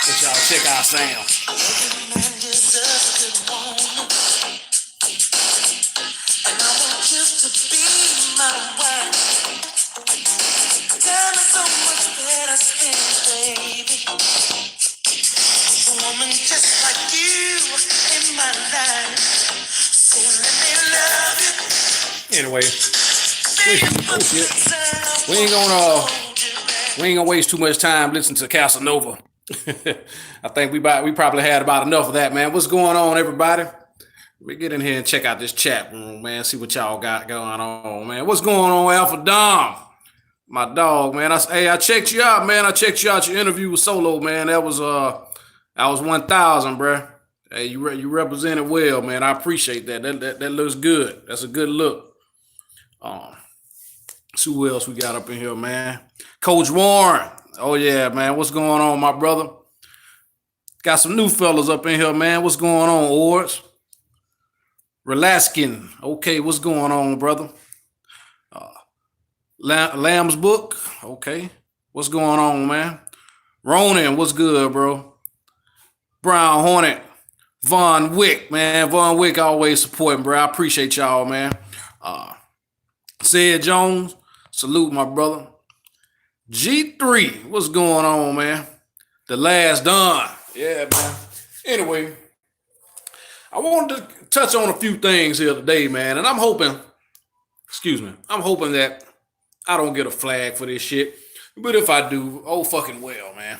Let y'all check our sound. Anyway, oh shit. We ain't gonna waste too much time listening to Casanova. I think we probably had about enough of that, man. What's going on, everybody? We get in here and check out this chat room, man. See what y'all got going on, man. What's going on, Alpha Dom? My dog, man. I checked you out, man. I checked you out. Your interview with Solo, man. That was 1,000, bro. Hey, you represented well, man. I appreciate that. That looks good. That's a good look. See who else we got up in here, man. Coach Warren. Oh yeah, man. What's going on, my brother? Got some new fellas up in here, man. What's going on, Ords? Relaskin. Okay, what's going on, brother? Lamb's Book. Okay. What's going on, man? Ronan, what's good, bro? Brown Hornet. Von Wick, man. Von Wick always supporting, bro. I appreciate y'all, man. Sid Jones, salute, my brother. G3, what's going on, man? The Last Don. Yeah, man. Anyway, I wanted to touch on a few things here today, man. And I'm hoping that I don't get a flag for this shit. But if I do, oh fucking well, man.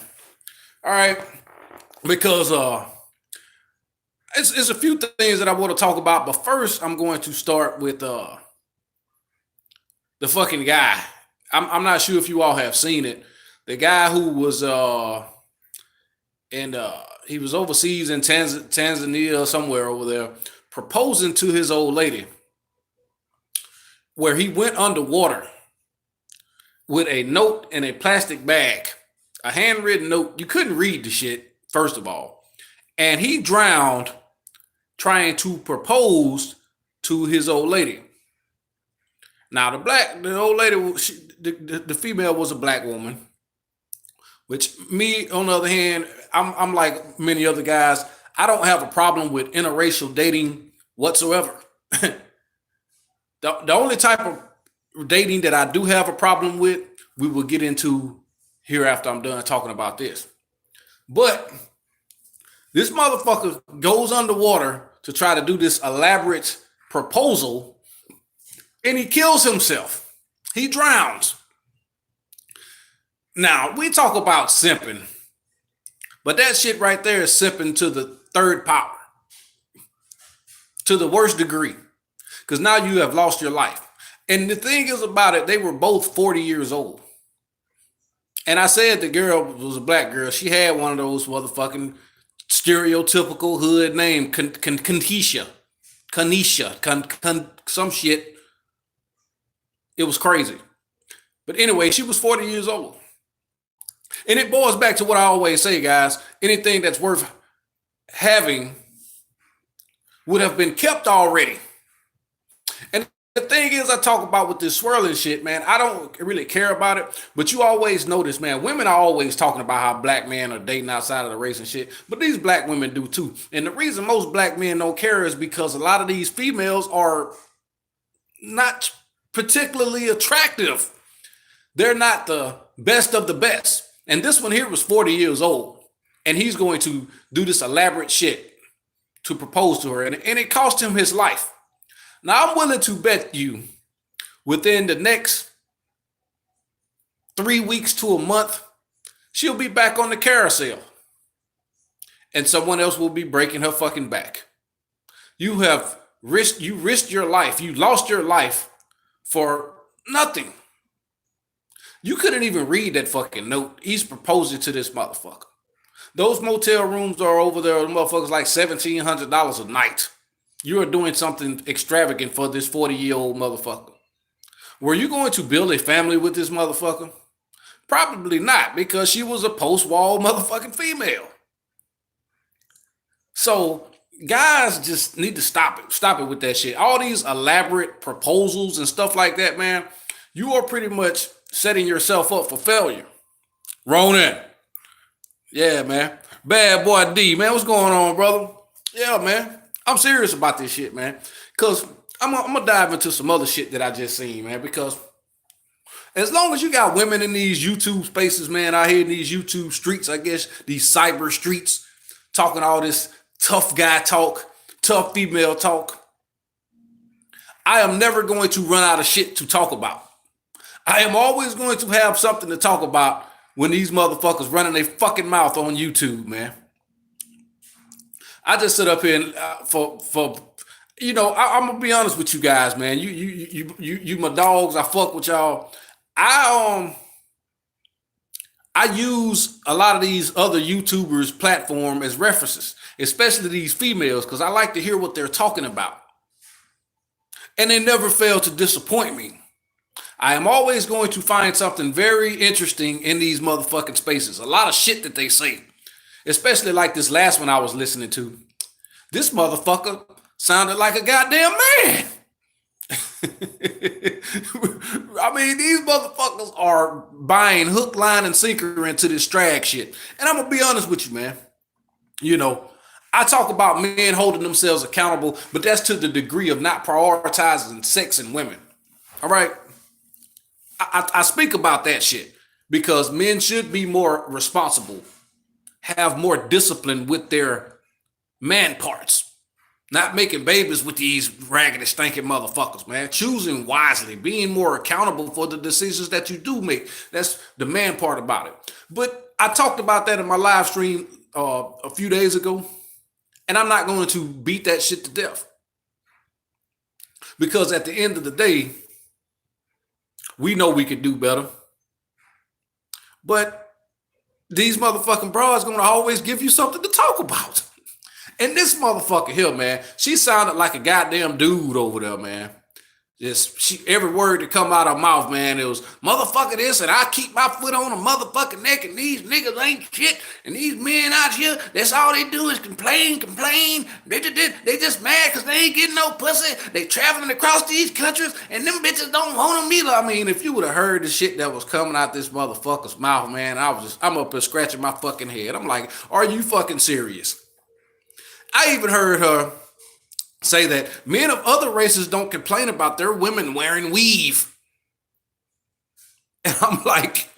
All right. Because it's a few things that I want to talk about. But first, I'm going to start with the fucking guy. I'm not sure if you all have seen it. The guy who was he was overseas in Tanzania or somewhere over there, proposing to his old lady, where he went underwater with a note in a plastic bag, a handwritten note. You couldn't read the shit, first of all. And he drowned trying to propose to his old lady. Now, the old lady, the female was a black woman, which me, on the other hand, I'm like many other guys. I don't have a problem with interracial dating whatsoever. The only type of dating that I do have a problem with, we will get into here after I'm done talking about this. But this motherfucker goes underwater to try to do this elaborate proposal, and he kills himself. He drowns. Now, we talk about simping, but that shit right there is simping to the third power, to the worst degree, because now you have lost your life. And the thing is about it, they were both 40 years old. And I said the girl was a black girl. She had one of those motherfucking stereotypical hood name, Kanisha, some shit. It was crazy. But anyway, she was 40 years old. And it boils back to what I always say, guys. Anything that's worth having would have been kept already. And the thing is, I talk about with this swirling shit, man, I don't really care about it. But you always notice, man, women are always talking about how black men are dating outside of the race and shit. But these black women do too. And the reason most black men don't care is because a lot of these females are not particularly attractive. They're not the best of the best. And this one here was 40 years old. and he's going to do this elaborate shit to propose to her, and it cost him his life. Now, I'm willing to bet you within the next 3 weeks to a month, she'll be back on the carousel, and someone else will be breaking her fucking back. You risked your life. You lost your life for nothing. You couldn't even read that fucking note. He's proposing to this motherfucker. Those motel rooms are over there, motherfuckers, like $1,700 a night. You are doing something extravagant for this 40-year-old motherfucker. Were you going to build a family with this motherfucker? Probably not, because she was a post-wall motherfucking female. So guys just need to stop it. Stop it with that shit. All these elaborate proposals and stuff like that, man, you are pretty much setting yourself up for failure. Ronan. Yeah, man. Bad boy D, man. What's going on, brother? Yeah, man. I'm serious about this shit, man. Because I'm going to dive into some other shit that I just seen, man. Because as long as you got women in these YouTube spaces, man, out here in these YouTube streets, I guess, these cyber streets, talking all this tough guy talk, tough female talk, I am never going to run out of shit to talk about. I am always going to have something to talk about when these motherfuckers running their fucking mouth on YouTube, man. I just sit up here and I'm gonna be honest with you guys, man. You my dogs. I fuck with y'all. I use a lot of these other YouTubers' platform as references, especially these females, because I like to hear what they're talking about. And they never fail to disappoint me. I am always going to find something very interesting in these motherfucking spaces. A lot of shit that they say, especially like this last one I was listening to. This motherfucker sounded like a goddamn man. I mean, these motherfuckers are buying hook, line, and sinker into this drag shit. And I'm going to be honest with you, man. You know, I talk about men holding themselves accountable, but that's to the degree of not prioritizing sex and women. All right? I speak about that shit because men should be more responsible, have more discipline with their man parts. Not making babies with these raggedy, stinking motherfuckers, man. Choosing wisely, being more accountable for the decisions that you do make. That's the man part about it. But I talked about that in my live stream a few days ago, and I'm not going to beat that shit to death. Because at the end of the day, we know we could do better. But these motherfucking bras gonna always give you something to talk about. And this motherfucker here, man, she sounded like a goddamn dude over there, man. Just every word that come out of her mouth, man, it was motherfucker this, and I keep my foot on a motherfucking neck, and these niggas ain't shit, and these men out here, that's all they do is complain. They just mad because they ain't getting no pussy. They traveling across these countries, and them bitches don't want them either. I mean, if you would have heard the shit that was coming out this motherfucker's mouth, man, I'm up here scratching my fucking head. I'm like, are you fucking serious? I even heard her say that men of other races don't complain about their women wearing weave. And I'm like,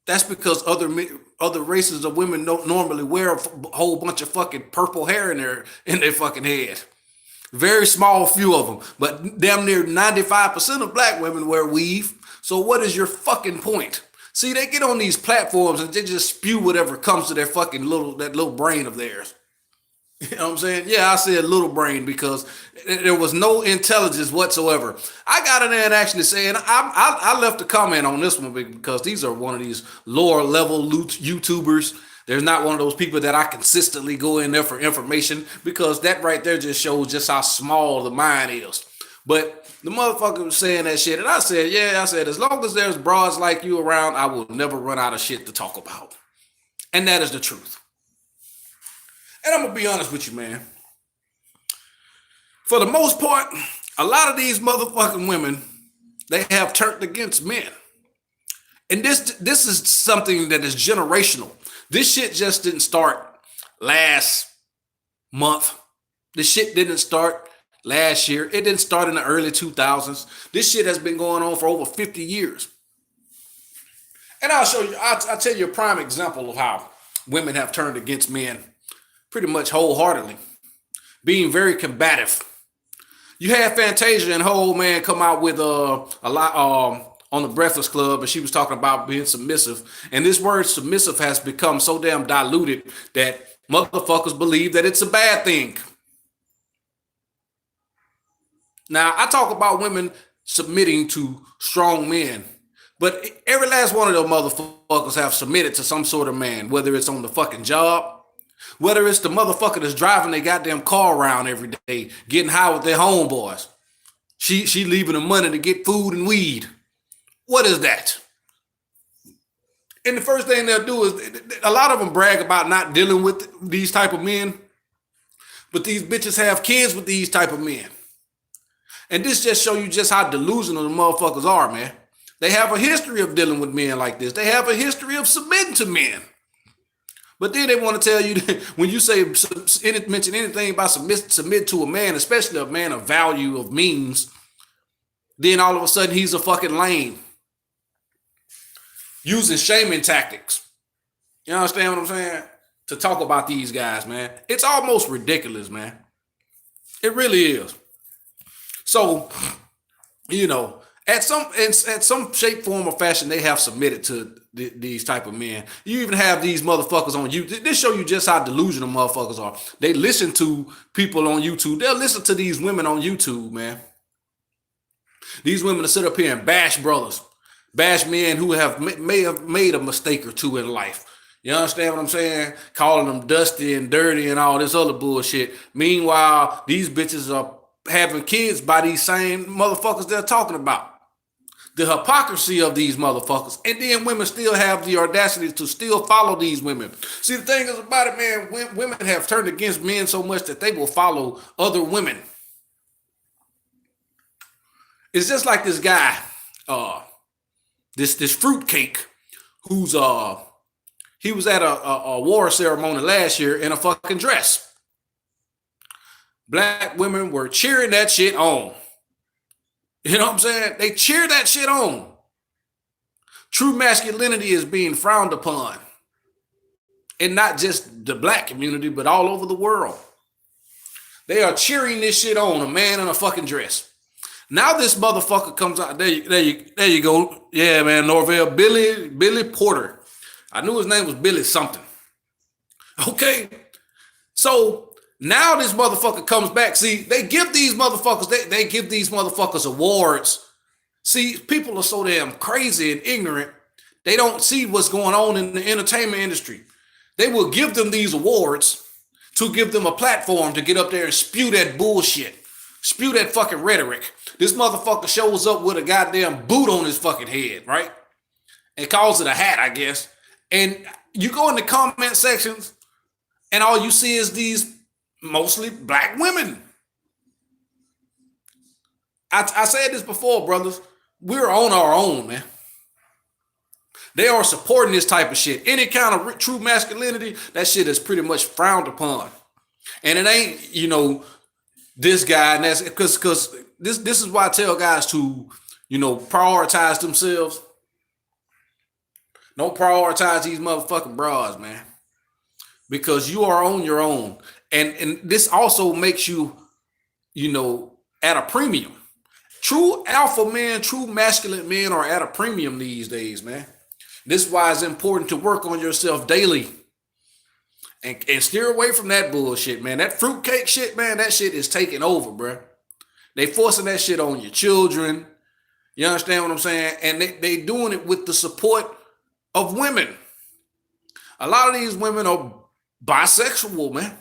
that's because other races of women don't normally wear a whole bunch of fucking purple hair in their fucking head. Very small few of them, but damn near 95% of black women wear weave. So what is your fucking point? See, they get on these platforms and they just spew whatever comes to their fucking little brain of theirs. You know what I'm saying? Yeah, I said little brain because there was no intelligence whatsoever. I got in there and actually saying, I left a comment on this one because these are one of these lower level YouTubers. There's not one of those people that I consistently go in there for information because that right there just shows just how small the mind is. But the motherfucker was saying that shit, and I said, as long as there's bras like you around, I will never run out of shit to talk about. And that is the truth. And I'm going to be honest with you, man. For the most part, a lot of these motherfucking women, they have turned against men. And this is something that is generational. This shit just didn't start last month. This shit didn't start last year. It didn't start in the early 2000s. This shit has been going on for over 50 years. And I'll show you, I'll tell you a prime example of how women have turned against men pretty much wholeheartedly, being very combative. You had Fantasia and Whole Man come out with a lot on the Breakfast Club, and she was talking about being submissive. And this word submissive has become so damn diluted that motherfuckers believe that it's a bad thing. Now, I talk about women submitting to strong men, but every last one of those motherfuckers have submitted to some sort of man, whether it's on the fucking job, whether it's the motherfucker that's driving their goddamn car around every day, getting high with their homeboys. She leaving them money to get food and weed. What is that? And the first thing they'll do is, a lot of them brag about not dealing with these type of men, but these bitches have kids with these type of men. And this just show you just how delusional the motherfuckers are, man. They have a history of dealing with men like this. They have a history of submitting to men. But then they want to tell you that when you say mention anything about submit to a man, especially a man of value, of means, then all of a sudden he's a fucking lame. Using shaming tactics. You understand what I'm saying? To talk about these guys, man. It's almost ridiculous, man. It really is. So, you know, at some shape, form, or fashion, they have submitted to these type of men. You even have these motherfuckers on YouTube. This show you just how delusional motherfuckers are. They listen to people on YouTube. They'll listen to these women on YouTube, man. These women will sit up here and bash brothers, bash men who may have made a mistake or two in life. You understand what I'm saying? Calling them dusty and dirty and all this other bullshit. Meanwhile, these bitches are having kids by these same motherfuckers they're talking about. The hypocrisy of these motherfuckers. And then women still have the audacity to still follow these women. See, the thing is about it, man, women have turned against men so much that they will follow other women. It's just like this guy, this fruitcake, who's he was at a war ceremony last year in a fucking dress. Black women were cheering that shit on. You know what I'm saying? They cheer that shit on. True masculinity is being frowned upon. And not just the black community, but all over the world. They are cheering this shit on, a man in a fucking dress. Now this motherfucker comes out. There you go. Yeah, man, Norvell. Billy Porter. I knew his name was Billy something. Okay. So now this motherfucker comes back. See, they give these motherfuckers, they give these motherfuckers awards. See, people are so damn crazy and ignorant. They don't see what's going on in the entertainment industry. They will give them these awards to give them a platform to get up there and spew that bullshit. Spew that fucking rhetoric. This motherfucker shows up with a goddamn boot on his fucking head, right? And calls it a hat, I guess. And you go in the comment sections and all you see is these mostly black women. I said this before, brothers. We're on our own, man. They are supporting this type of shit. Any kind of true masculinity, that shit is pretty much frowned upon. And it ain't, you know, this guy, and that's because this is why I tell guys to, you know, prioritize themselves. Don't prioritize these motherfucking bras, man. Because you are on your own. And this also makes you, you know, at a premium. True alpha men, true masculine men are at a premium these days, man. This is why it's important to work on yourself daily. And steer away from that bullshit, man. That fruitcake shit, man, that shit is taking over, bro. They forcing that shit on your children. You understand what I'm saying? And they doing it with the support of women. A lot of these women are bisexual, man.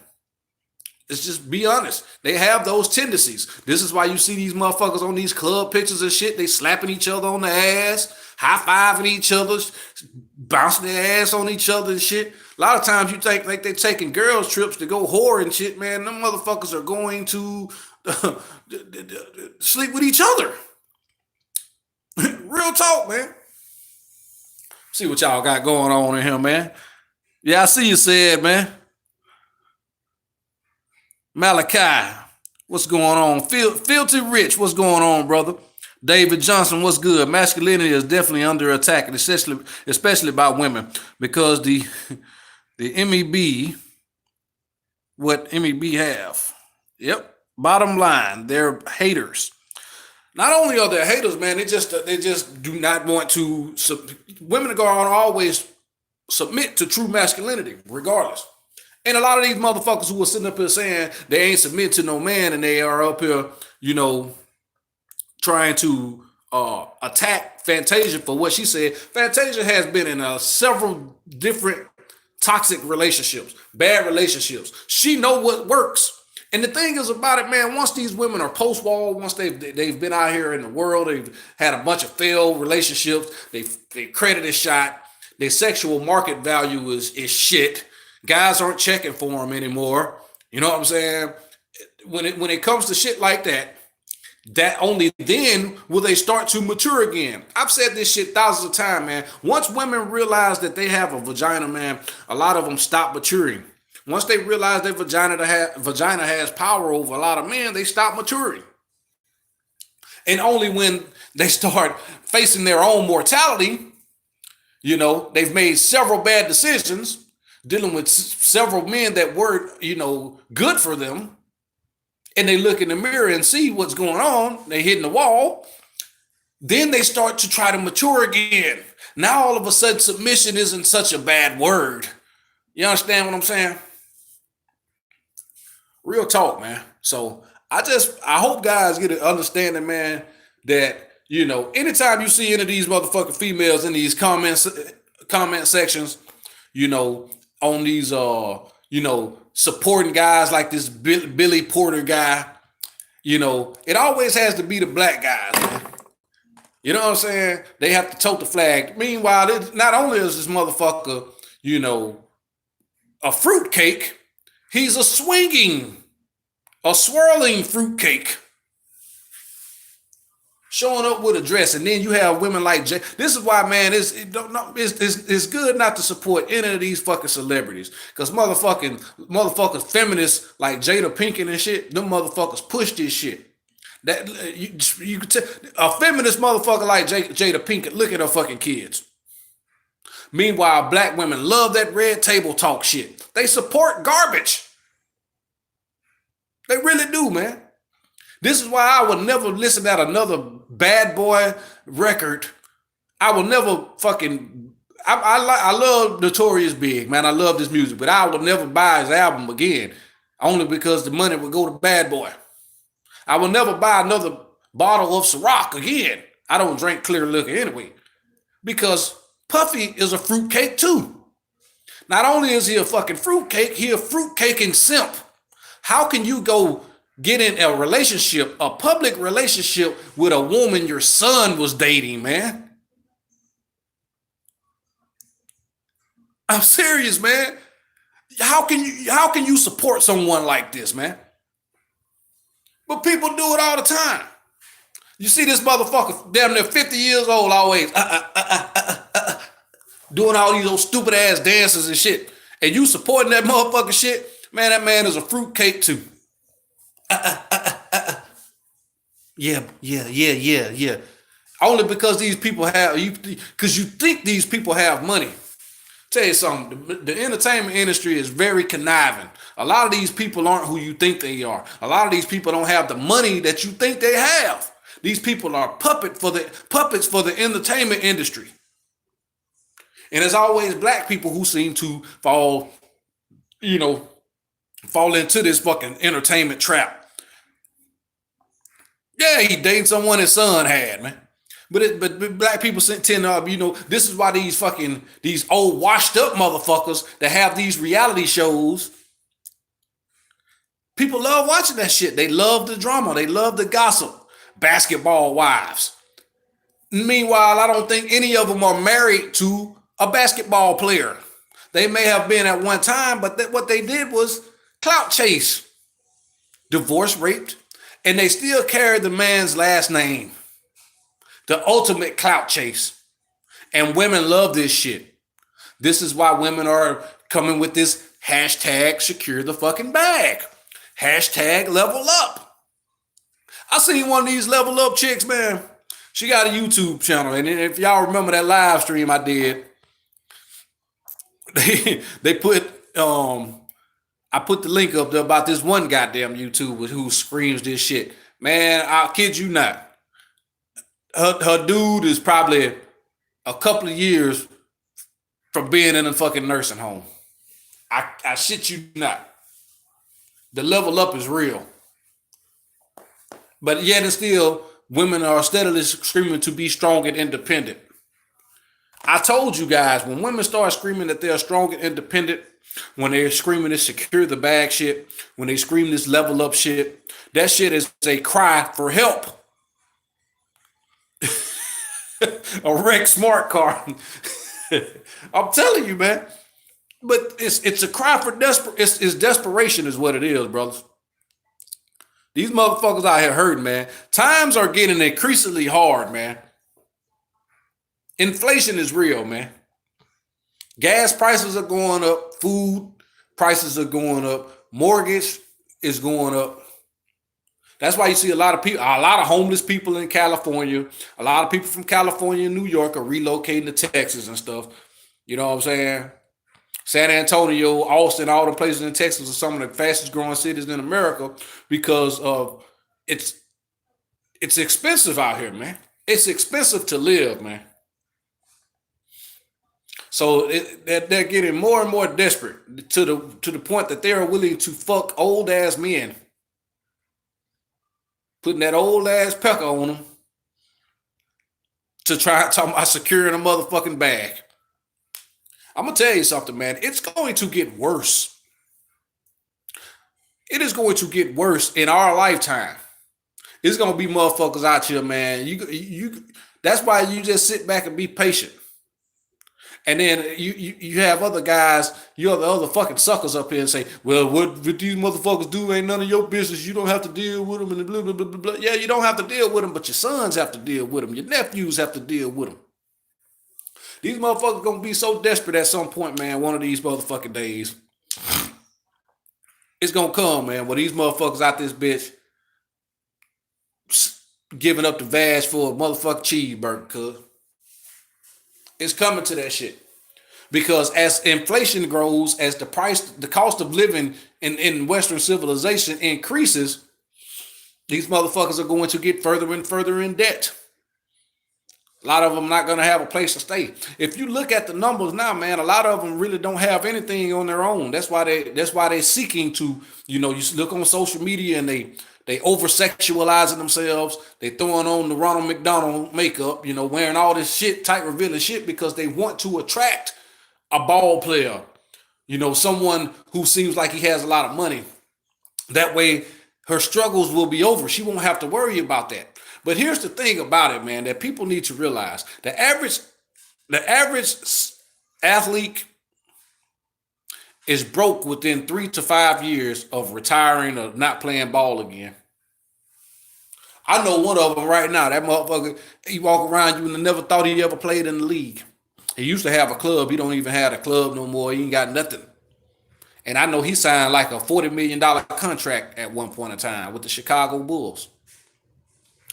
Let's just be honest. They have those tendencies. This is why you see these motherfuckers on these club pictures and shit. They slapping each other on the ass, high-fiving each other, bouncing their ass on each other and shit. A lot of times you think like they're taking girls trips to go whore and shit, man. Them motherfuckers are going to sleep with each other. Real talk, man. See what y'all got going on in here, man. Yeah, I see you said, man. Malachi, what's going on? Filthy Rich, what's going on, brother? David Johnson, what's good? Masculinity is definitely under attack, especially by women, because the MEB, what MEB have. Yep. Bottom line, they're haters. Not only are they haters, man, they just do not want to. Women are going to always submit to true masculinity, regardless. And a lot of these motherfuckers who are sitting up here saying they ain't submit to no man and they are up here, you know, trying to attack Fantasia for what she said. Fantasia has been in several different toxic relationships, bad relationships. She know what works. And the thing is about it, man, once these women are post-wall, once they've been out here in the world, they've had a bunch of failed relationships, they credit is shot, their sexual market value is shit. Guys aren't checking for them anymore. You know what I'm saying? When it comes to shit like that only then will they start to mature again. I've said this shit thousands of times, man. Once women realize that they have a vagina, man, a lot of them stop maturing. Once they realize their vagina has power over a lot of men, they stop maturing. And only when they start facing their own mortality, you know, they've made several bad decisions, dealing with several men that weren't, you know, good for them, and they look in the mirror and see what's going on, they hitting the wall, then they start to try to mature again. Now all of a sudden submission isn't such a bad word. You understand what I'm saying? Real talk, man. So I hope guys get an understanding, man, that, you know, anytime you see any of these motherfucking females in these comment sections, you know, on these you know, supporting guys like this Billy Porter guy, you know, it always has to be the black guys, man. You know what I'm saying? They have to tote the flag. Meanwhile, not only is this motherfucker, you know, a fruitcake, he's a swirling fruitcake. Showing up with a dress, and then you have women like Jay. This is why, man, it's good not to support any of these fucking celebrities, because motherfuckers feminists like Jada Pinkett and shit, them motherfuckers push this shit. That you could tell a feminist motherfucker like Jada Pinkett, look at her fucking kids. Meanwhile, black women love that red table talk shit. They support garbage. They really do, man. This is why I would never listen to another Bad Boy record. I will never fucking. I love Notorious Big, man. I love this music, but I will never buy his album again, only because the money would go to Bad Boy. I will never buy another bottle of Ciroc again. I don't drink clear liquor anyway, because Puffy is a fruitcake too. Not only is he a fucking fruitcake, he a fruitcaking simp. How can you go get in a relationship, a public relationship, with a woman your son was dating, man? I'm serious, man. How can you support someone like this, man? But people do it all the time. You see this motherfucker damn near 50 years old, always doing all these old stupid ass dances and shit, and you supporting that motherfucking shit, man. That man is a fruitcake too. Yeah. Only because these people have because you think these people have money. Tell you something, the entertainment industry is very conniving. A lot of these people aren't who you think they are. A lot of these people don't have the money that you think they have. These people are puppets for the entertainment industry. And there's always black people who seem to fall into this fucking entertainment trap. Yeah, he dating someone his son had, man. But black people tend to, this is why these old washed up motherfuckers that have these reality shows, people love watching that shit. They love the drama. They love the gossip. Basketball wives. Meanwhile, I don't think any of them are married to a basketball player. They may have been at one time, but what they did was clout chase, divorce, raped, and they still carry the man's last name. The ultimate clout chase. And women love this shit. This is why women are coming with this hashtag secure the fucking bag. Hashtag level up. I seen one of these level up chicks, man. She got a YouTube channel, and if y'all remember that live stream I did, they put I put the link up there about this one goddamn YouTuber who screams this shit. Man, I'll kid you not. Her dude is probably a couple of years from being in a fucking nursing home. I shit you not. The level up is real. But yet and still, women are steadily screaming to be strong and independent. I told you guys, when women start screaming that they're strong and independent, when they're screaming this secure the bag shit, when they scream this level up shit, that shit is a cry for help. A wrecked smart car. I'm telling you, man. But it's a cry for it's desperation is what it is, brothers. These motherfuckers out here hurting, man. Times are getting increasingly hard, man. Inflation is real, man. Gas prices are going up. Food prices are going up. Mortgage is going up. That's why you see a lot of homeless people in California. A lot of people from California and New York are relocating to Texas and stuff. You know what I'm saying? San Antonio, Austin, all the places in Texas are some of the fastest growing cities in America because of it's expensive out here, man. It's expensive to live, man. So they're getting more and more desperate to the point that they are willing to fuck old ass men, putting that old ass pecker on them to try talking about securing a motherfucking bag. I'm gonna tell you something, man. It's going to get worse. It is going to get worse in our lifetime. It's gonna be motherfuckers out here, man. You. That's why you just sit back and be patient. And then you have other guys, you have the other fucking suckers up here and say, well, what these motherfuckers do ain't none of your business. You don't have to deal with them and blah, blah, blah, blah, blah. Yeah, you don't have to deal with them, but your sons have to deal with them. Your nephews have to deal with them. These motherfuckers gonna be so desperate at some point, man, one of these motherfucking days. It's gonna come, man, where these motherfuckers out this bitch giving up the vag for a motherfucking cheeseburger, cuz. It's coming to that shit. Because as inflation grows, as the cost of living in Western civilization increases, these motherfuckers are going to get further and further in debt. A lot of them not going to have a place to stay. If you look at the numbers now, man, a lot of them really don't have anything on their own. That's why they're seeking to, you look on social media and they over sexualizing themselves. They throwing on the Ronald McDonald makeup, wearing all this shit, tight revealing shit because they want to attract a ball player, someone who seems like he has a lot of money. That way her struggles will be over. She won't have to worry about that. But here's the thing about it, man, that people need to realize. The average athlete is broke within 3 to 5 years of retiring or not playing ball again. I know one of them right now. That motherfucker, he walk around, you never thought he ever played in the league. He used to have a club. He don't even have a club no more. He ain't got nothing. And I know he signed like a $40 million contract at one point in time with the Chicago Bulls.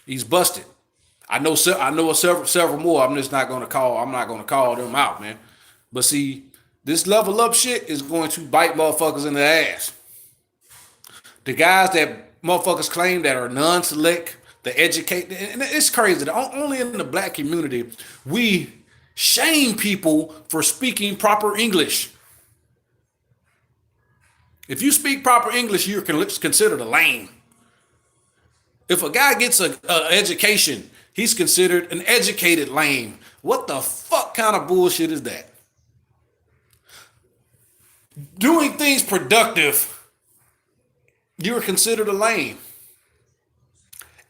He's busted. I know several more. I'm not going to call them out, man. But see, this level up shit is going to bite motherfuckers in the ass. The guys that motherfuckers claim that are non-select, the educated, and it's crazy. Only in the black community, we shame people for speaking proper English. If you speak proper English, you're considered a lame. If a guy gets an education, he's considered an educated lame. What the fuck kind of bullshit is that? Doing things productive, you're considered a lame.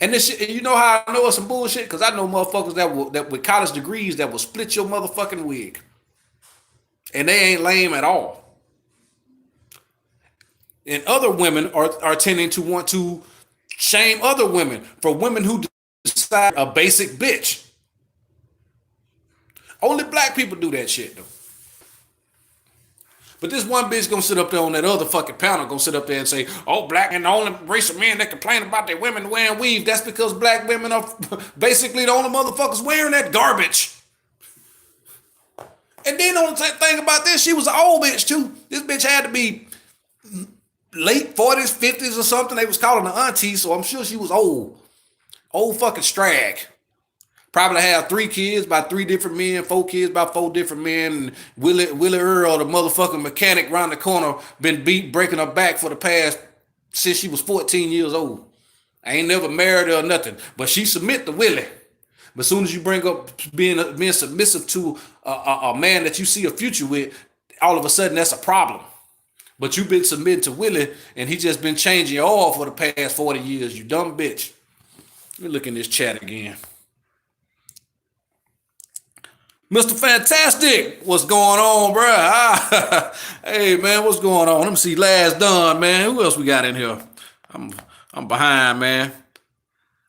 And this shit, you know how I know it's some bullshit? Because I know motherfuckers that with college degrees that will split your motherfucking wig. And they ain't lame at all. And other women are tending to want to shame other women for women who decide a basic bitch. Only black people do that shit though. But this one bitch gonna sit up there on that other fucking panel, gonna sit up there and say, "Oh, black and the only race of men that complain about their women wearing weave. That's because black women are basically the only motherfuckers wearing that garbage." And then on the thing about this, she was an old bitch too. This bitch had to be late 40s, 50s or something. They was calling her auntie, so I'm sure she was old. Old fucking strag. Probably had 3 kids by 3 different men, 4 kids by 4 different men. And Willie Earl, the motherfucking mechanic around the corner, been breaking her back for the past since she was 14 years old. I ain't never married her or nothing, but she submit to Willie. But as soon as you bring up being submissive to a man that you see a future with, all of a sudden that's a problem. But you've been submitting to Willie, and he just been changing your oil for the past 40 years. You dumb bitch. Let me look in this chat again. Mr. Fantastic, what's going on, bro? Hey, man, what's going on? Let me see. Last done, man. Who else we got in here? I'm behind, man.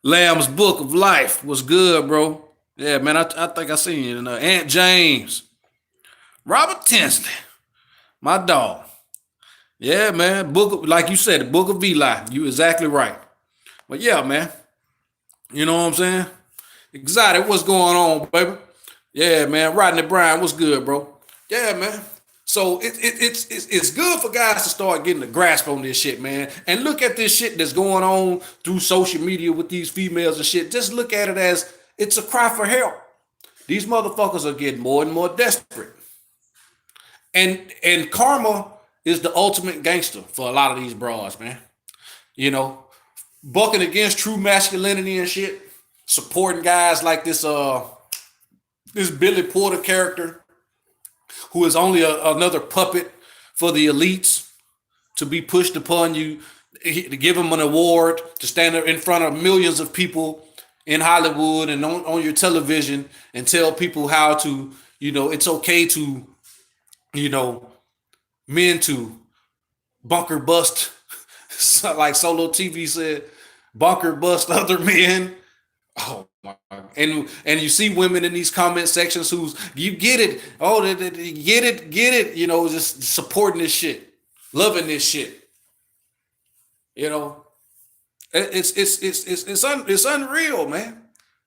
Lamb's Book of Life was good, bro. Yeah, man, I think I seen you. Aunt James. Robert Tinsley, my dog. Yeah, man. Like you said, the Book of Eli. You exactly right. But yeah, man. You know what I'm saying? Exotic, what's going on, baby? Yeah, man. Rodney Bryan, what's good, bro? Yeah, man. So it's good for guys to start getting a grasp on this shit, man. And look at this shit that's going on through social media with these females and shit. Just look at it as it's a cry for help. These motherfuckers are getting more and more desperate. And karma is the ultimate gangster for a lot of these broads, man. You know, bucking against true masculinity and shit, supporting guys like this Billy Porter character, who is only another puppet for the elites to be pushed upon you, to give him an award, to stand in front of millions of people in Hollywood and on your television and tell people how to, it's okay to, men to bunker bust, like Solo TV said, bunker bust other men. Oh my God. And you see women in these comment sections who's you get it, oh they get it, just supporting this shit, loving this shit. It's unreal, man.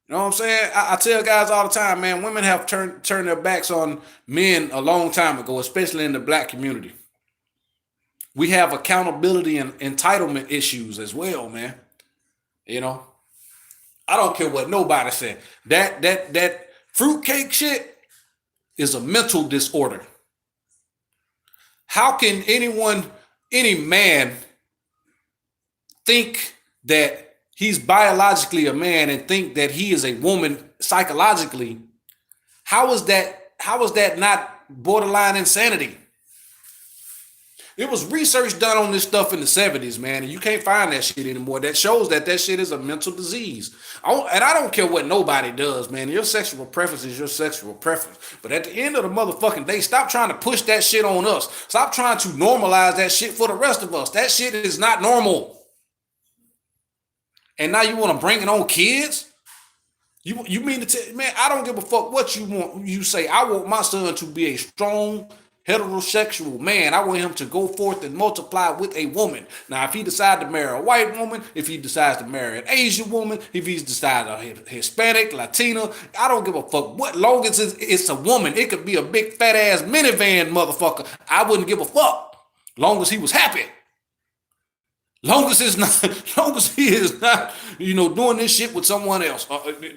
You know what I'm saying? I tell guys all the time, man, women have turned their backs on men a long time ago, especially in the black community. We have accountability and entitlement issues as well, man. I don't care what nobody said. That fruitcake shit is a mental disorder. How can any man think that he's biologically a man and think that he is a woman psychologically? How is that not borderline insanity? It was research done on this stuff in the 70s, man, and you can't find that shit anymore. That shows that shit is a mental disease. And I don't care what nobody does, man. Your sexual preference is your sexual preference. But at the end of the motherfucking day, stop trying to push that shit on us. Stop trying to normalize that shit for the rest of us. That shit is not normal. And now you want to bring it on kids? You mean to tell, man, I don't give a fuck what you want. You say, I want my son to be a strong, heterosexual man. I want him to go forth and multiply with a woman. Now, if he decides to marry a white woman, if he decides to marry an Asian woman, if he's decided a Hispanic, Latina, I don't give a fuck. What long as it's a woman, it could be a big fat ass minivan motherfucker. I wouldn't give a fuck. Long as he was happy. Long as he is not, doing this shit with someone else.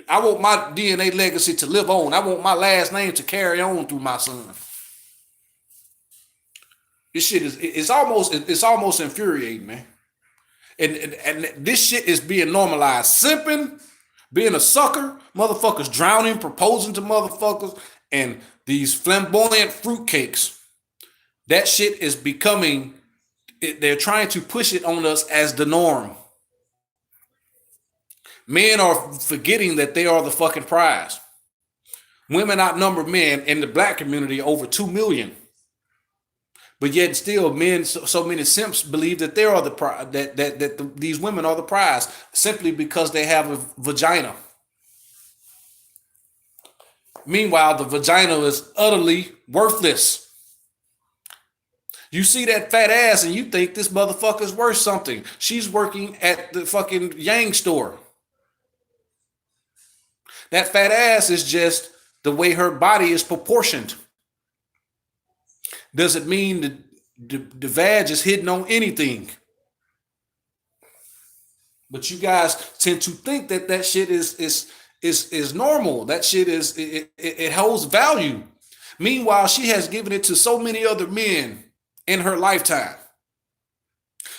I want my DNA legacy to live on. I want my last name to carry on through my son. This shit it's almost infuriating, man. And this shit is being normalized. Simping, being a sucker, motherfuckers drowning, proposing to motherfuckers, and these flamboyant fruitcakes. That shit is becoming, they're trying to push it on us as the norm. Men are forgetting that they are the fucking prize. Women outnumber men in the black community over 2 million. But yet still men, so many simps believe that they are the prize, that these women are the prize simply because they have a vagina. Meanwhile, the vagina is utterly worthless. You see that fat ass and you think this motherfucker's worth something. She's working at the fucking Yang store. That fat ass is just the way her body is proportioned. Does it mean that the vag is hidden on anything? But you guys tend to think that that shit is normal. That shit it holds value. Meanwhile, she has given it to so many other men in her lifetime.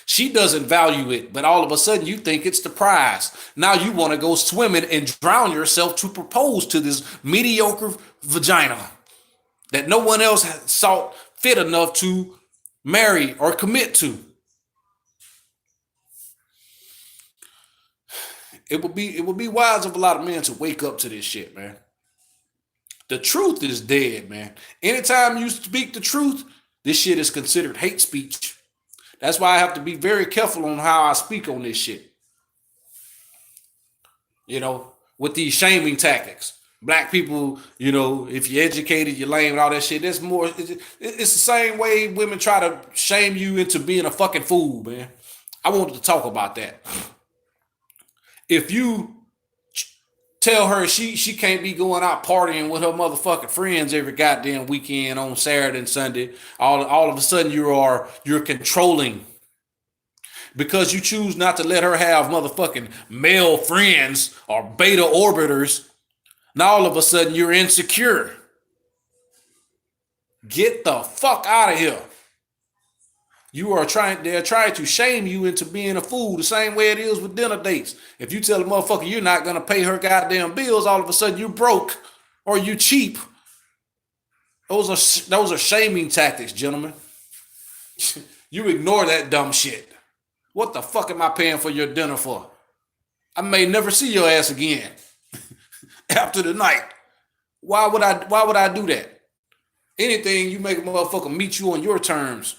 She doesn't value it, but all of a sudden you think it's the prize. Now you want to go swimming and drown yourself to propose to this mediocre vagina that no one else saw fit enough to marry or commit to. It would be wise of a lot of men to wake up to this shit, man. The truth is dead, man. Anytime you speak the truth, this shit is considered hate speech. That's why I have to be very careful on how I speak on this shit. With these shaming tactics. Black people, if you're educated, you're lame and all that shit. That's more. It's the same way women try to shame you into being a fucking fool, man. I wanted to talk about that. If you tell her she can't be going out partying with her motherfucking friends every goddamn weekend on Saturday and Sunday, all of a sudden you're controlling because you choose not to let her have motherfucking male friends or beta orbiters. Now all of a sudden you're insecure. Get the fuck out of here. They're trying to shame you into being a fool the same way it is with dinner dates. If you tell a motherfucker you're not gonna pay her goddamn bills, all of a sudden you broke or you cheap. Those are shaming tactics, gentlemen. You ignore that dumb shit. What the fuck am I paying for your dinner for? I may never see your ass again after the night. Why would I do that? Anything you make a motherfucker meet you on your terms.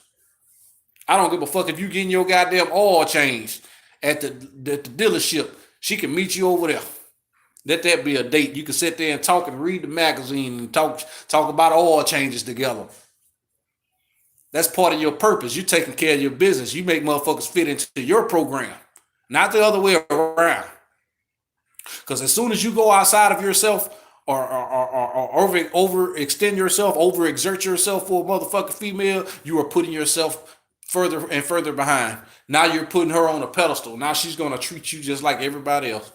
I don't give a fuck if you getting your goddamn oil changed at the dealership. She can meet you over there. Let that be a date. You can sit there and talk and read the magazine and talk about oil changes together. That's part of your purpose. You taking care of your business. You make motherfuckers fit into your program, not the other way around. Because as soon as you go outside of yourself or overextend yourself, overexert yourself for a motherfucking female, you are putting yourself further and further behind. Now you're putting her on a pedestal. Now she's going to treat you just like everybody else.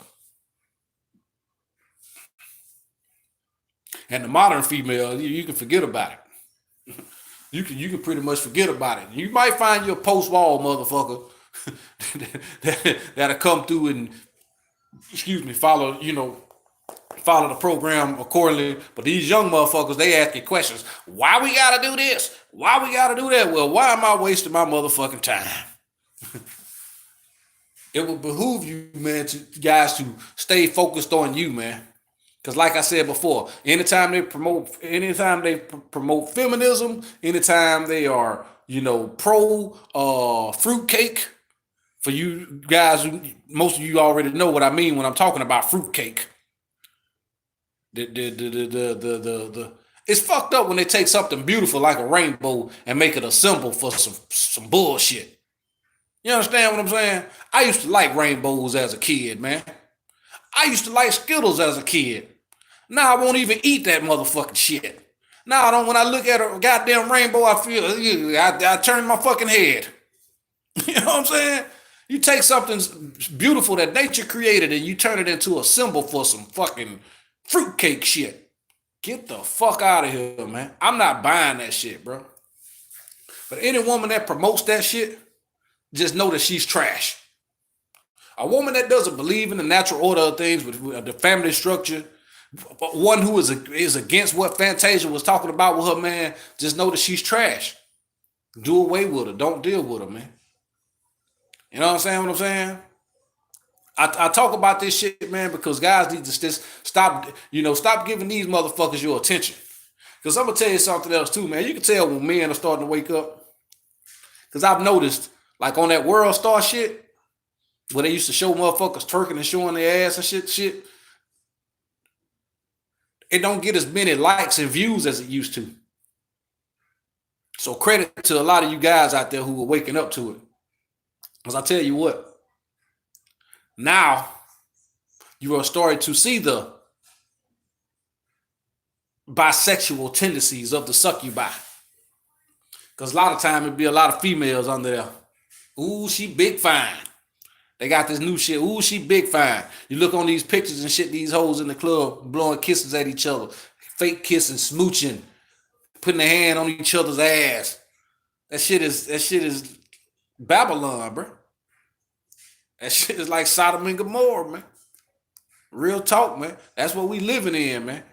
And the modern female, you can forget about it. You can pretty much forget about it. You might find your post-wall motherfucker that'll come through and, follow the program accordingly. But these young motherfuckers, they asking questions. Why we gotta do this? Why we gotta do that? Well, why am I wasting my motherfucking time? It would behoove you, man, guys to stay focused on you, man. Because like I said before, anytime they promote feminism, anytime they are, pro fruitcake, for you guys, most of you already know what I mean when I'm talking about fruitcake. It's fucked up when they take something beautiful like a rainbow and make it a symbol for some bullshit. You understand what I'm saying? I used to like rainbows as a kid, man. I used to like Skittles as a kid. Now I won't even eat that motherfucking shit. Now I don't. When I look at a goddamn rainbow, I feel I turn my fucking head. You know what I'm saying? You take something beautiful that nature created and you turn it into a symbol for some fucking fruitcake shit. Get the fuck out of here, man. I'm not buying that shit, bro. But any woman that promotes that shit, just know that she's trash. A woman that doesn't believe in the natural order of things with the family structure, one who is against what Fantasia was talking about with her man, just know that she's trash. Do away with her. Don't deal with her, man. You know what I'm saying? I talk about this shit, man, because guys need to stop giving these motherfuckers your attention. Because I'm going to tell you something else too, man. You can tell when men are starting to wake up. Because I've noticed, like on that World Star shit, where they used to show motherfuckers twerking and showing their ass and shit, it don't get as many likes and views as it used to. So credit to a lot of you guys out there who are waking up to it. Because I tell you what, now you are starting to see the bisexual tendencies of the succubi. Because a lot of time it'd be a lot of females under there. Ooh, she big fine. They got this new shit. Ooh, she big fine. You look on these pictures and shit, these hoes in the club blowing kisses at each other, fake kissing, smooching, putting their hand on each other's ass. That shit is Babylon, bro. That shit is like Sodom and Gomorrah, man. Real talk, man. That's what we living in, man.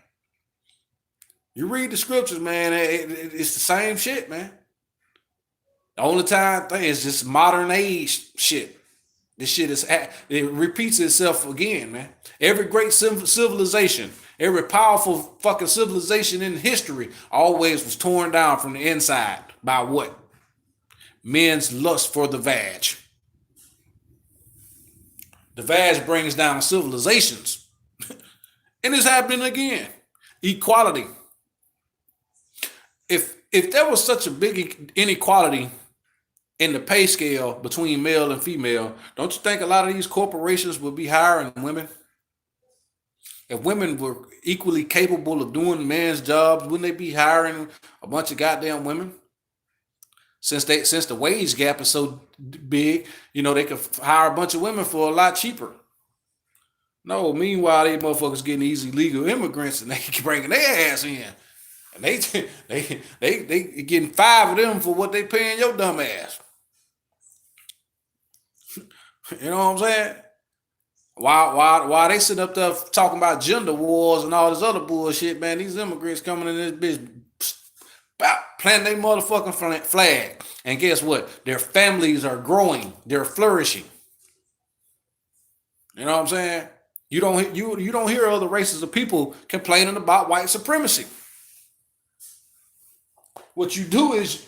You read the scriptures, man. It's the same shit, man. The only time thing is just modern age shit. This shit it repeats itself again, man. Every great civilization, every powerful fucking civilization in history always was torn down from the inside by what? Men's lust for the vag. The vag brings down civilizations. And it's happening again. Equality. If there was such a big inequality in the pay scale between male and female, don't you think a lot of these corporations would be hiring women? If women were equally capable of doing men's jobs, wouldn't they be hiring a bunch of goddamn women? Since the wage gap is so big, they could hire a bunch of women for a lot cheaper. No, meanwhile, these motherfuckers getting easy legal immigrants and they bringing their ass in. And they getting 5 of them for what they paying your dumb ass. You know what I'm saying? Why they sitting up there talking about gender wars and all this other bullshit, man? These immigrants coming in this bitch, planting their motherfucking flag. And guess what? Their families are growing. They're flourishing. You know what I'm saying? You don't hear other races of people complaining about white supremacy. What you do is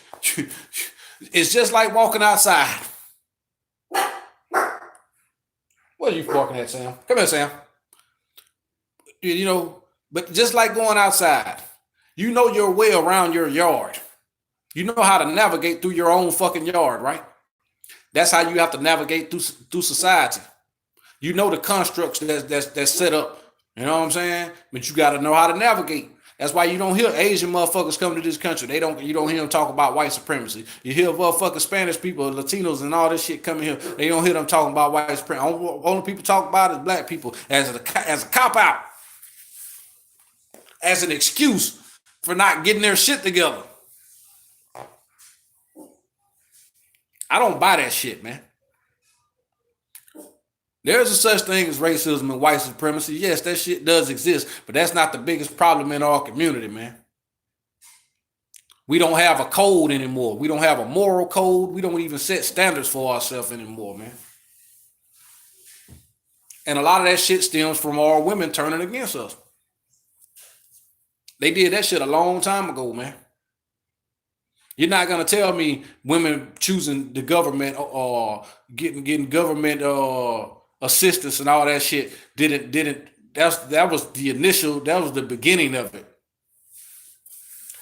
it's just like walking outside. What are you barking at, Sam? Come here, Sam. But just like going outside, you know your way around your yard. You know how to navigate through your own fucking yard, right? That's how you have to navigate through society. You know the constructs that's set up. You know what I'm saying? But you got to know how to navigate. That's why you don't hear Asian motherfuckers come to this country. You don't hear them talk about white supremacy. You hear motherfucking Spanish people, Latinos, and all this shit coming here. They don't hear them talking about white supremacy. Only people talk about is black people as a cop out, as an excuse for not getting their shit together. I don't buy that shit, man. There's a such thing as racism and white supremacy. Yes, that shit does exist, but that's not the biggest problem in our community, man. We don't have a code anymore. We don't have a moral code. We don't even set standards for ourselves anymore, man. And a lot of that shit stems from our women turning against us. They did that shit a long time ago, man. You're not gonna tell me women choosing the government or getting government assistance and all that shit didn't that was the beginning of it.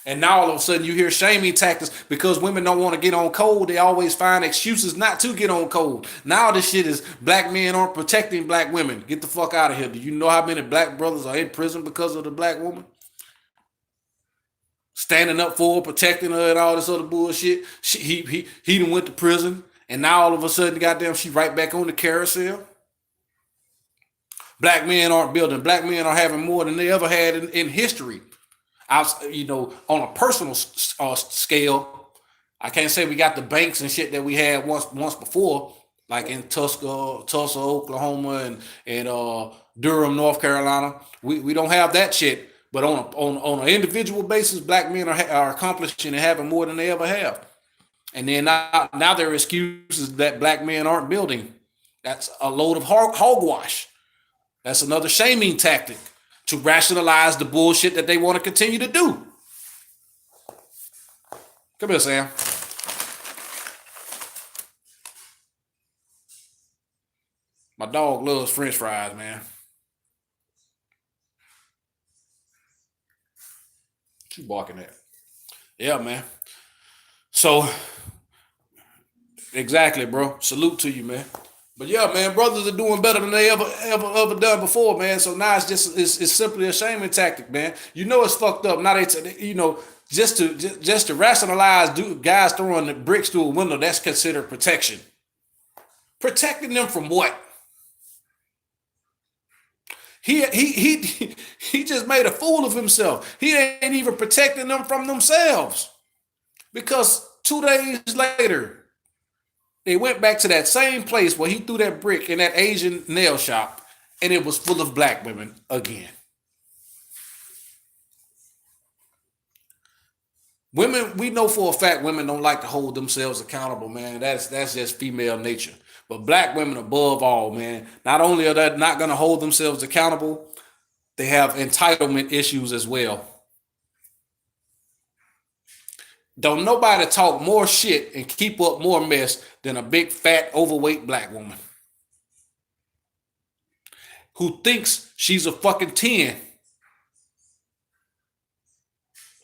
And now all of a sudden you hear shaming tactics because women don't want to get on code. They always find excuses not to get on code. Now this shit is black men aren't protecting black women. Get the fuck out of here. Do you know how many black brothers are in prison because of the black woman? Standing up for her, protecting her and all this other bullshit. He done went to prison. And now all of a sudden, goddamn, she right back on the carousel. Black men aren't building. Black men are having more than they ever had in history. On a personal scale, I can't say we got the banks and shit that we had once before, like in Tulsa, Oklahoma, and Durham, North Carolina. We don't have that shit. But on an individual basis, black men are accomplishing and having more than they ever have. And then now there are excuses that black men aren't building. That's a load of hogwash. That's another shaming tactic to rationalize the bullshit that they want to continue to do. Come here, Sam. My dog loves French fries, man. What you barking at? Yeah, man. So exactly, bro. Salute to you, man. But yeah, man, brothers are doing better than they ever done before, man. So now it's simply a shaming tactic, man. You know it's fucked up. Now just to rationalize guys throwing the bricks through a window, that's considered protection. Protecting them from what? He just made a fool of himself. He ain't even protecting them from themselves. Because 2 days later, they went back to that same place where he threw that brick in that Asian nail shop, and it was full of black women again. Women, we know for a fact women don't like to hold themselves accountable, man. That's just female nature. But black women above all, man, not only are they not gonna hold themselves accountable, they have entitlement issues as well. Don't nobody talk more shit and keep up more mess than a big fat overweight black woman who thinks she's a fucking 10.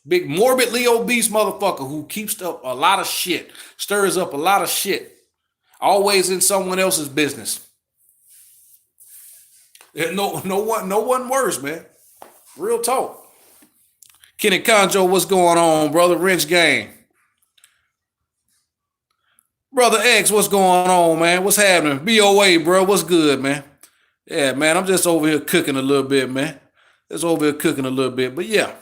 Big morbidly obese motherfucker who keeps up a lot of shit, stirs up a lot of shit, always in someone else's business. No one worse, man. Real talk. Kenny Conjo, what's going on, brother? Wrench Gang. Brother X, what's going on, man? What's happening? BOA, bro. What's good, man? Yeah, man. I'm just over here cooking a little bit, man. Just over here cooking a little bit. But yeah.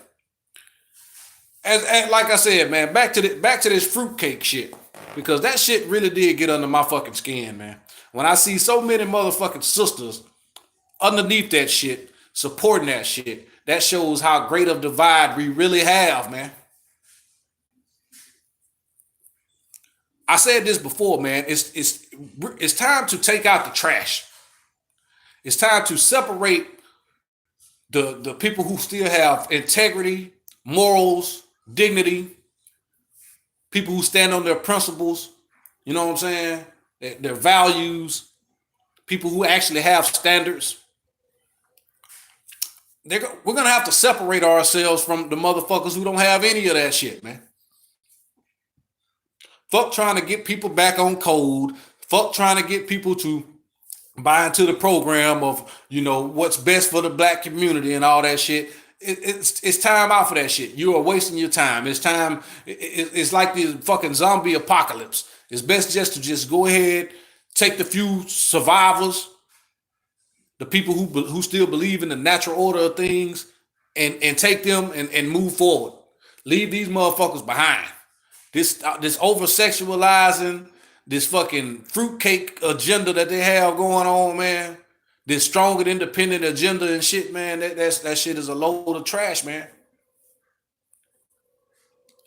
As like I said, man, back to this fruitcake shit. Because that shit really did get under my fucking skin, man. When I see so many motherfucking sisters underneath that shit, supporting that shit, that shows how great of divide we really have, man. I said this before, man. It's time to take out the trash. It's time to separate the people who still have integrity, morals, dignity, people who stand on their principles, you know what I'm saying? Their values, people who actually have standards. We're going to have to separate ourselves from the motherfuckers who don't have any of that shit, man. Fuck trying to get people back on code. Fuck trying to get people to buy into the program of, what's best for the black community and all that shit. It's time out for that shit. You are wasting your time. It's time. It's like the fucking zombie apocalypse. It's best just to go ahead, take the few survivors, the people who still believe in the natural order of things, and take them and move forward. Leave these motherfuckers behind. This over sexualizing, this fucking fruitcake agenda that they have going on, man. This strong and independent agenda and shit, man. That shit is a load of trash, man.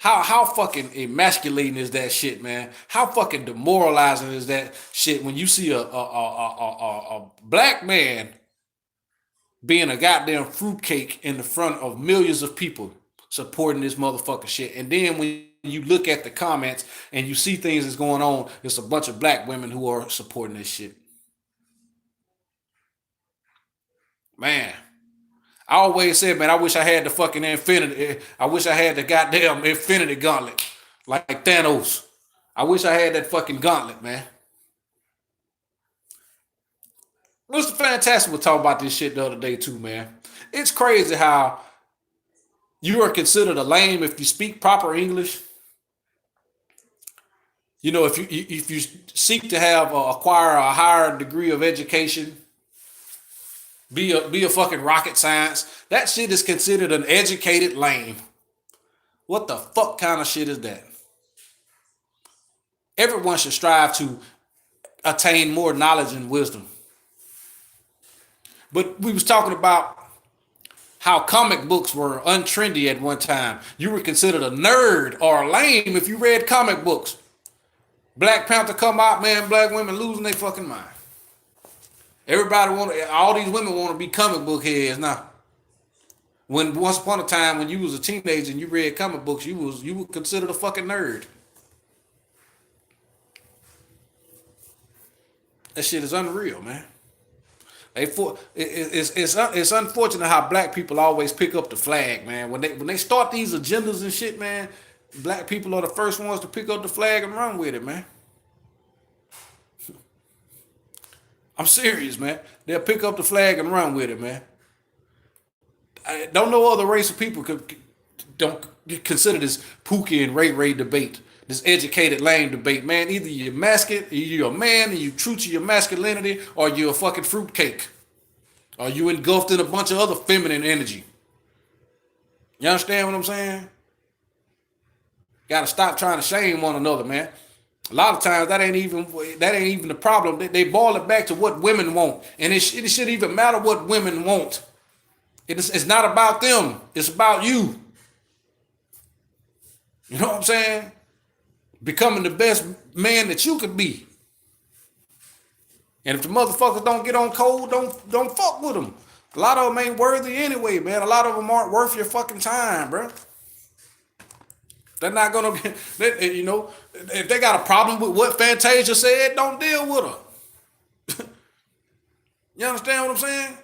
How fucking emasculating is that shit, man? How fucking demoralizing is that shit when you see a black man being a goddamn fruitcake in the front of millions of people supporting this motherfucker shit, and then when you look at the comments and you see things that's going on, it's a bunch of black women who are supporting this shit. Man, I always said, man, I wish I had the fucking infinity. I wish I had the goddamn infinity gauntlet like Thanos. I wish I had that fucking gauntlet, man. Mr. Fantastic was talking about this shit the other day too, man. It's crazy how you are considered a lame if you speak proper English. If you seek to acquire a higher degree of education, be a fucking rocket science, that shit is considered an educated lame. What the fuck kind of shit is that? Everyone should strive to attain more knowledge and wisdom. But we was talking about how comic books were untrendy at one time. You were considered a nerd or a lame if you read comic books. Black Panther come out, man, black women losing their fucking mind. All these women want to be comic book heads now. When once upon a time when you was a teenager and you read comic books, you were considered a fucking nerd. That shit is unreal, man. It's unfortunate how black people always pick up the flag, man. When they start these agendas and shit, man, Black people are the first ones to pick up the flag and run with it, man. I'm serious, man. They'll pick up the flag and run with it, man. Don't no other race of people don't consider this Pookie and Ray Ray debate, this educated lame debate, man. Either you're masculine, you're a man and you true to your masculinity, or you're a fucking fruitcake, or you engulfed in a bunch of other feminine energy. You understand what I'm saying? Got to stop trying to shame one another, man. A lot of times that ain't even the problem. They boil it back to what women want, and it shouldn't even matter what women want. It's not about them. It's about you. You know what I'm saying? Becoming the best man that you could be. And if the motherfuckers don't get on code, don't fuck with them. A lot of them ain't worthy anyway, man. A lot of them aren't worth your fucking time, bro. They're not gonna be, you know, if they got a problem with what Fantasia said, don't deal with her. You understand what I'm saying?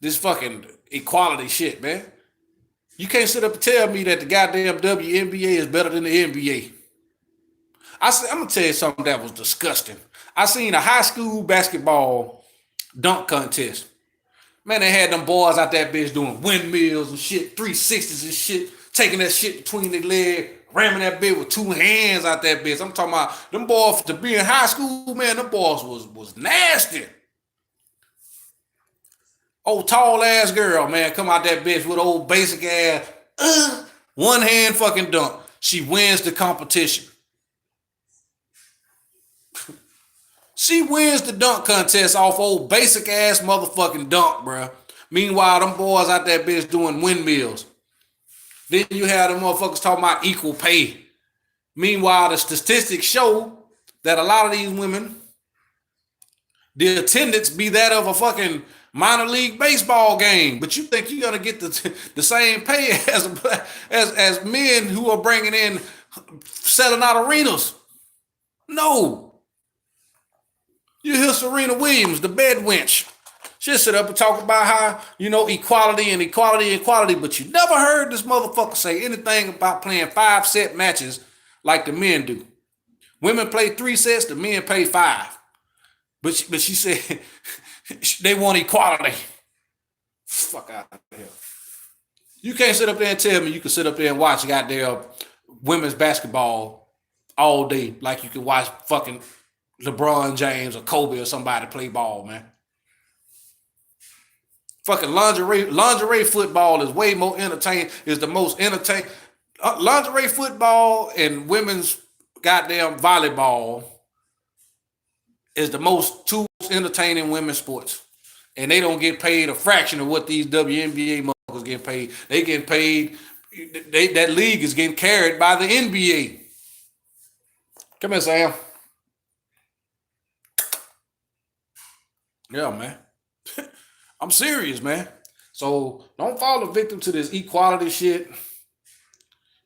This fucking equality shit, man. You can't sit up and tell me that the goddamn WNBA is better than the NBA. I'm gonna tell you something that was disgusting. I seen a high school basketball dunk contest. Man, they had them boys out that bitch doing windmills and shit, 360s and shit, taking that shit between their legs, ramming that bitch with two hands out that bitch. I'm talking about them boys to be in high school, man, them boys was nasty. Old tall ass girl, man, come out that bitch with old basic ass, one hand fucking dunk. She wins the competition. She wins the dunk contest off old basic ass motherfucking dunk, bruh. Meanwhile, them boys out that bitch doing windmills. Then you have them motherfuckers talking about equal pay. Meanwhile, the statistics show that a lot of these women, the attendance be that of a fucking minor league baseball game. But you think you're gonna get the same pay as men who are bringing in, selling out arenas? No. You hear Serena Williams, the bed wench. She'll sit up and talk about how, you know, equality and equality, but you never heard this motherfucker say anything about playing 5-set matches like the men do. Women play 3 sets, the men play 5. But she said they want equality. Fuck out of here. You can't sit up there and tell me you can sit up there and watch goddamn women's basketball all day like you can watch fucking LeBron James or Kobe or somebody play ball, man. Fucking lingerie football is way more entertaining. Is the most entertaining. Lingerie football and women's goddamn volleyball is the two entertaining women's sports, and they don't get paid a fraction of what these WNBA motherfuckers get paid. They get paid. That league is getting carried by the NBA. Come here, Sam. Yeah, man. I'm serious, man. So don't fall a victim to this equality shit.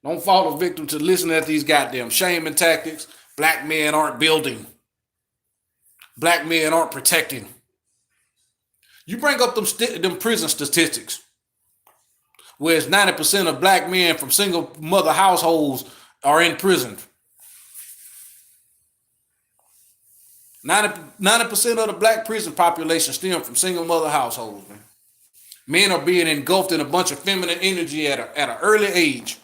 Don't fall a victim to listening at these goddamn shaming tactics. Black men aren't building. Black men aren't protecting. You bring up them prison statistics, where it's 90% of black men from single mother households are in prison. 90% of the black prison population stem from single mother households, man. Men are being engulfed in a bunch of feminine energy at an early age.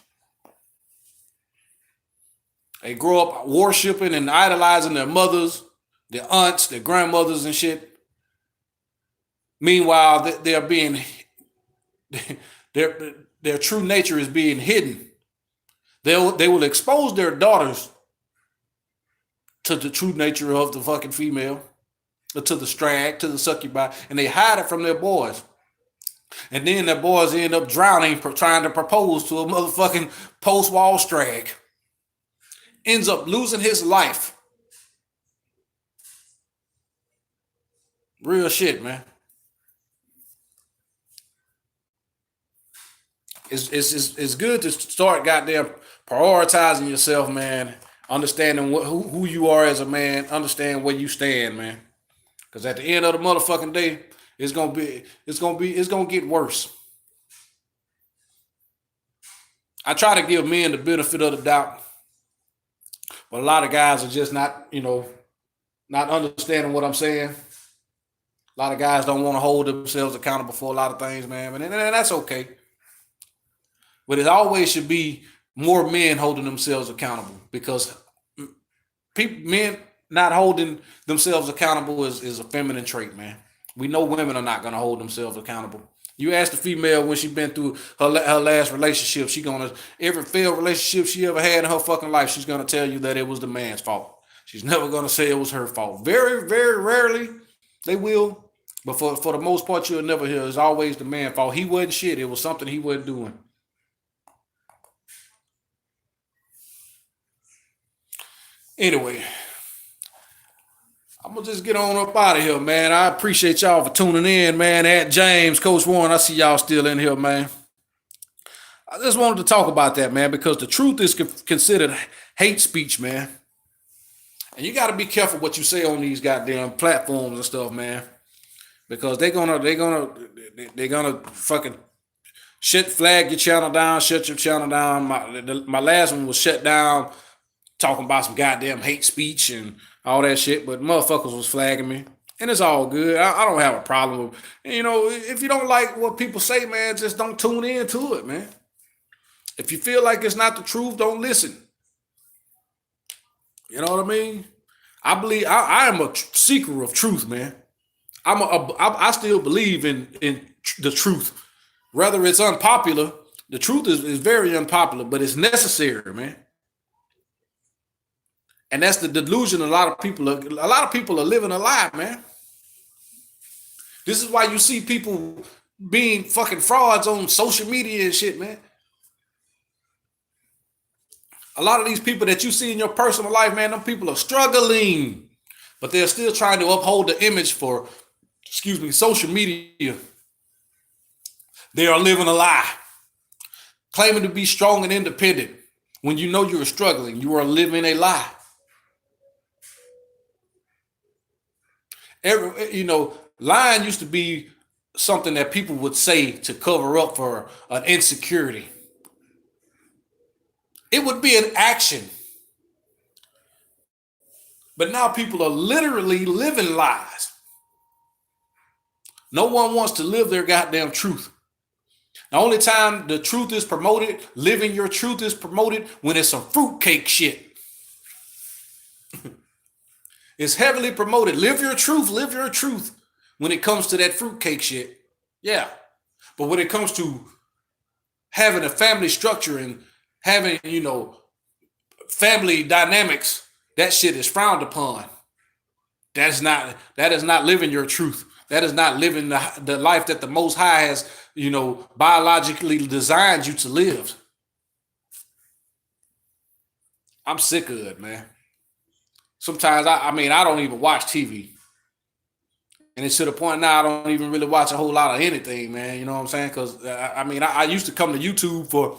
They grow up worshiping and idolizing their mothers, their aunts, their grandmothers and shit. Meanwhile, they're being, their true nature is being hidden. They will expose their daughters to the true nature of the fucking female, to the strag, to the succubi, and they hide it from their boys. And then their boys end up drowning trying to propose to a motherfucking post-wall strag. Ends up losing his life. Real shit, man. It's good to start goddamn prioritizing yourself, man. Understanding who you are as a man, understand where you stand, man. Because at the end of the motherfucking day, it's gonna get worse. I try to give men the benefit of the doubt, but a lot of guys are just not, not understanding what I'm saying. A lot of guys don't want to hold themselves accountable for a lot of things, man. And that's okay. But it always should be more men holding themselves accountable, because men not holding themselves accountable is a feminine trait, man. We know women are not going to hold themselves accountable. You ask the female when she been through her last relationship, she gonna, every failed relationship she ever had in her fucking life, she's gonna tell you that it was the man's fault. She's never gonna say it was her fault. Very, very rarely they will, but for the most part, you'll never hear it's always the man's fault. He wasn't shit. It was something he wasn't doing. Anyway, I'm gonna just get on up out of here, man. I appreciate y'all for tuning in, man. At James, Coach Warren, I see y'all still in here, man. I just wanted to talk about that, man, because the truth is considered hate speech, man. And you got to be careful what you say on these goddamn platforms and stuff, man, because they're gonna fucking shit flag your channel down, shut your channel down. My last one was shut down talking about some goddamn hate speech and all that shit, but motherfuckers was flagging me. And it's all good. I don't have a problem with, if you don't like what people say, man, just don't tune in to it, man. If you feel like it's not the truth, don't listen. You know what I mean? I believe I am a seeker of truth, man. I still believe in the truth. Whether it's unpopular, the truth is very unpopular, but it's necessary, man. And that's the delusion a lot of people are living a lie, man. This is why you see people being fucking frauds on social media and shit, man. A lot of these people that you see in your personal life, man, them people are struggling, but they're still trying to uphold the image for, social media. They are living a lie, claiming to be strong and independent. When you know you're struggling, you are living a lie. Lying used to be something that people would say to cover up for an insecurity. It would be an action. But now people are literally living lies. No one wants to live their goddamn truth. The only time the truth is promoted, living your truth is promoted, when it's some fruitcake shit. It's heavily promoted. Live your truth when it comes to that fruitcake shit. Yeah. But when it comes to having a family structure and having, family dynamics, that shit is frowned upon. That is not living your truth. That is not living the life that the Most High has, biologically designed you to live. I'm sick of it, man. Sometimes I don't even watch TV. And it's to the point now I don't even really watch a whole lot of anything, man. You know what I'm saying? Because I used to come to YouTube for,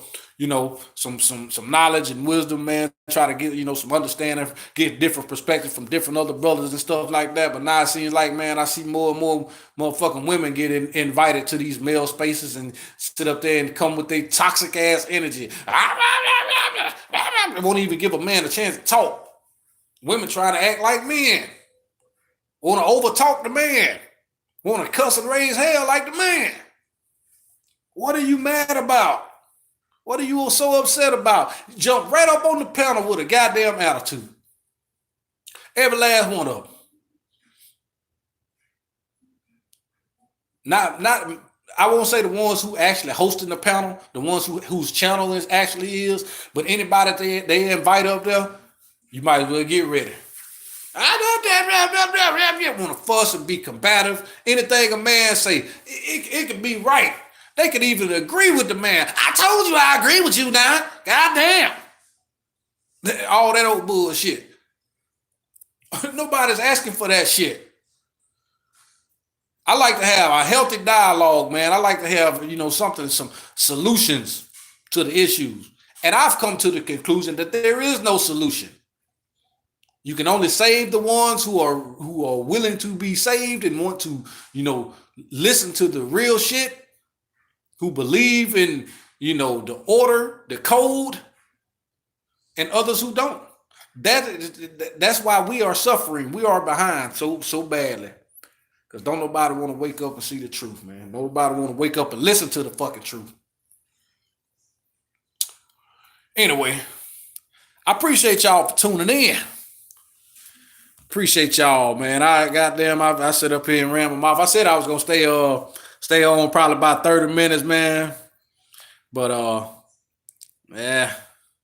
some knowledge and wisdom, man. Try to get, some understanding, get different perspectives from different other brothers and stuff like that. But now it seems like, man, I see more and more motherfucking women get invited to these male spaces and sit up there and come with their toxic ass energy. They won't even give a man a chance to talk. Women trying to act like men. Want to overtalk the man. Want to cuss and raise hell like the man. What are you mad about? What are you so upset about? Jump right up on the panel with a goddamn attitude. Every last one of them. Not I won't say the ones who actually hosting the panel, the ones whose channel is actually is, but anybody they invite up there, you might as well get ready. I want to fuss and be combative. Anything a man say, it could be right. They could even agree with the man. I told you I agree with you now. God damn. All that old bullshit. Nobody's asking for that shit. I like to have a healthy dialogue, man. I like to have, some solutions to the issues. And I've come to the conclusion that there is no solution. You can only save the ones who are willing to be saved and want to, listen to the real shit, who believe in, the order, the code, and others who don't. That's why we are suffering. We are behind so badly. Because don't nobody want to wake up and see the truth, man. Nobody want to wake up and listen to the fucking truth. Anyway, I appreciate y'all for tuning in. Appreciate y'all, man. I sit up here and ramble mouth. I said I was gonna stay on probably about 30 minutes, man. But yeah.